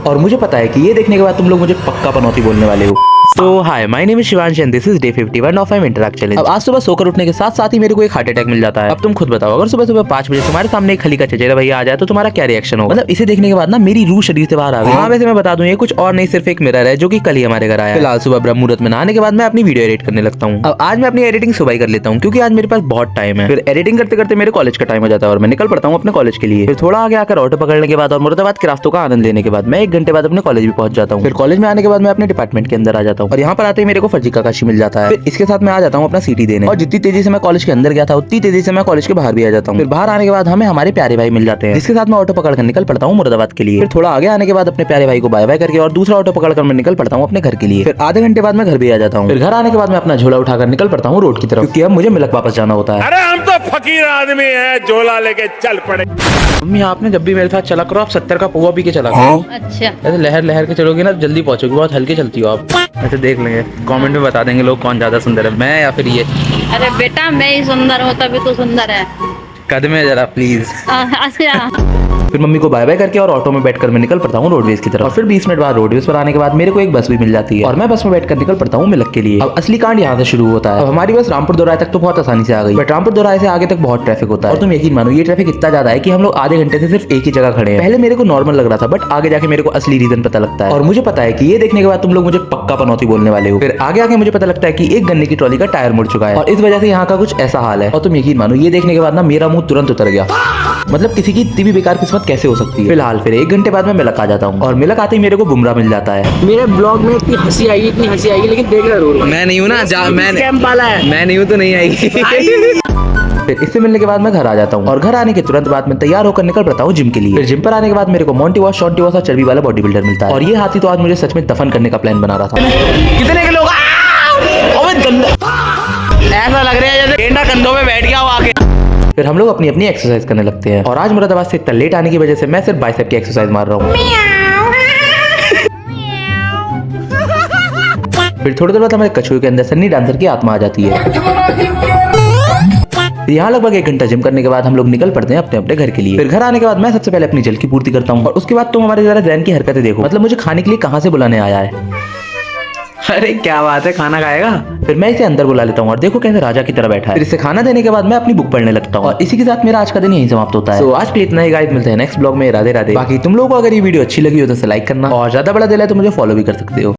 और मुझे पता है कि ये देखने के बाद तुम लोग मुझे पक्का पनौती बोलने वाले हो। तो hi, my name is Shivansh and this is day 51 of my interact challenge. अब आज सुबह सोकर उठने के साथ साथ ही मेरे को एक हार्ट अटैक मिल जाता है। अब तुम खुद बताओ, अगर सुबह सुबह 5 बजे तुम्हारे सामने एक खली का चचेरा भैया आ जाए तो तुम्हारा क्या रिएक्शन होगा? मतलब इसे देखने के बाद ना मेरी रूह शरीर से बाहर आ गई। हाँ, वैसे मैं बता दूं, ये कुछ और नहीं, सिर्फ एक मिरर है जो कि कल ही हमारे घर आया। फिलहाल सुबह ब्रह्म मुहूर्त में नहाने के बाद मैं अपनी वीडियो एडिट करने लगता हूँ। अब आज मैं अपनी एडिटिंग सुबह ही कर लेता हूँ क्योंकि आज मेरे पास बहुत टाइम है। फिर एडिटिंग करते करते मेरे कॉलेज का टाइम हो जाता है और मैं निकल पड़ता हूँ अपने कॉलेज के लिए। फिर थोड़ा आगे आकर ऑटो पकड़ने के बाद और मुरादाबाद के रास्तों का आनंद लेने के बाद मैं 1 घंटे बाद अपने कॉलेज भी पहुंच जाता हूँ। फिर कॉलेज में आने के बाद मैं अपने डिपार्टमेंट के अंदर आ जाता हूँ और यहाँ पर आते ही मेरे को फर्जी का काशी मिल जाता है। फिर इसके साथ मैं आ जाता हूँ अपना सीटी देने और जितनी तेजी से मैं कॉलेज के अंदर गया था उतनी तेजी से मैं कॉलेज के बाहर भी आ जाता हूँ। फिर बाहर आने के बाद हमें हमारे प्यारे भाई मिल जाते हैं जिसके साथ मैं ऑटो पकड़कर निकल पड़ता हूँ मुरादाबाद के लिए। फिर थोड़ा आगे आने के बाद अपने प्यारे भाई को बाय बाय करके और दूसरा ऑटो पकड़कर मैं निकल पड़ता हूँ अपने घर के लिए। फिर आधे घंटे बाद मैं घर भी आ जाता हूँ। फिर घर आने के बाद मैं अपना झोला उठाकर निकल पड़ता हूँ रोड की तरफ क्योंकि अब मुझे मिलक वापस जाना होता है। अरे हम तो फकीर आदमी हैं, झोला लेके चल पड़े। मम्मी, आपने जब भी मेरे साथ चला करो आप 70 का पौवा पी के चला करो। अच्छा, ऐसे लहर लहर के चलोगे ना जल्दी पहुंचोगे, बहुत हल्के चलती हो आप। ऐसे देख लेंगे, कमेंट में बता देंगे लोग कौन ज्यादा सुंदर है, मैं या फिर ये। अरे बेटा मैं ही सुंदर हूँ तभी तो सुंदर है। कदम है जरा प्लीज। अच्छा, फिर मम्मी को बाय बाय करके और ऑटो में बैठकर मैं निकल पड़ता हूँ रोडवेज की तरफ। और फिर 20 मिनट बाद रोडवेज पर आने के बाद मेरे को एक बस भी मिल जाती है और मैं बस में बैठकर निकल पड़ता हूँ मिलक के लिए। अब असली कांड यहाँ से शुरू होता है। अब हमारी बस रामपुर दोराहे तक तो बहुत आसानी से आ गई, बट रामपुर दोराहे से आगे तक बहुत ट्रैफिक होता है। और तुम यकीन मानो ये ट्रैफिक इतना ज्यादा है कि हम लोग आधे घंटे से सिर्फ एक ही जगह खड़े हैं। पहले मेरे को नॉर्मल लग रहा था बट आगे जाके मेरे को असली रीजन पता लगता है और मुझे पता है कि ये देखने के बाद तुम लोग मुझे पक्का पनौती बोलने वाले हो। फिर आगे आके मुझे पता लगता है कि एक गन्ने की ट्रॉली का टायर मुड़ चुका है और इस वजह से यहाँ का कुछ ऐसा हाल है। और तुम यकीन मानो ये देखने के बाद ना मेरा मुंह तुरंत उतर गया। मतलब किसी की इतनी भी बेकार किस्मत कैसे हो सकती है। फिलहाल फिर 1 घंटे बाद मैं मिलक आ जाता हूँ और मिलक आते ही मेरे को बुमराह मिल जाता है। मेरे ब्लॉग में इतनी हंसी आएगी लेकिन देख जरूर। मैं नहीं हूँ ना, मैं मैं नहीं हूँ तो नहीं आएगी। फिर इससे मिलने के बाद मैं घर आ जाता हूँ और घर आने के तुरंत बाद मैं तैयार होकर निकल पड़ता हूँ जिम के लिए। फिर जिम पर आने के बाद मेरे को मोंटी वॉश, शॉन्टी वॉश और चर्बी वाला बॉडी बिल्डर मिलता है और ये हाथी तो आज मुझे सच में दफन करने का प्लान बना रहा था। कितने के लोग ऐसा लग रहा है जैसे गेंडा कंधों में बैठ गया हो आके। फिर हम लोग अपनी अपनी एक्सरसाइज करने लगते हैं और आज मुरादाबाद से इतना लेट आने की वजह से मैं सिर्फ बाइसेप की एक्सरसाइज मार रहा हूँ। फिर थोड़ी देर बाद हमारे कछुए के अंदर सन्नी डांसर की आत्मा आ जाती है। फिर यहाँ लगभग 1 घंटा जिम करने के बाद हम लोग निकल पड़ते हैं अपने अपने घर के लिए। फिर घर आने के बाद मैं सबसे पहले अपनी जल की पूर्ति करता हूँ और उसके बाद तुम हमारे जरा जैन की हरकतें देखो। मतलब मुझे खाने के लिए कहाँ से बुलाने आया है। अरे क्या बात है, खाना खाएगा? फिर मैं इसे अंदर बुला लेता हूँ और देखो कैसे राजा की तरह बैठा है। फिर इसे खाना देने के बाद मैं अपनी बुक पढ़ने लगता हूँ और इसी के साथ मेरा आज का दिन यहीं समाप्त होता है। तो आज के लिए इतना ही गाइस, मिलते हैं नेक्स्ट ब्लॉग में। राधे राधे। बाकी तुम लोगों को अगर ये वीडियो अच्छी लगी हो तो इसे लाइक करना और ज्यादा बड़ा दिल है तो मुझे फॉलो भी कर सकते हो।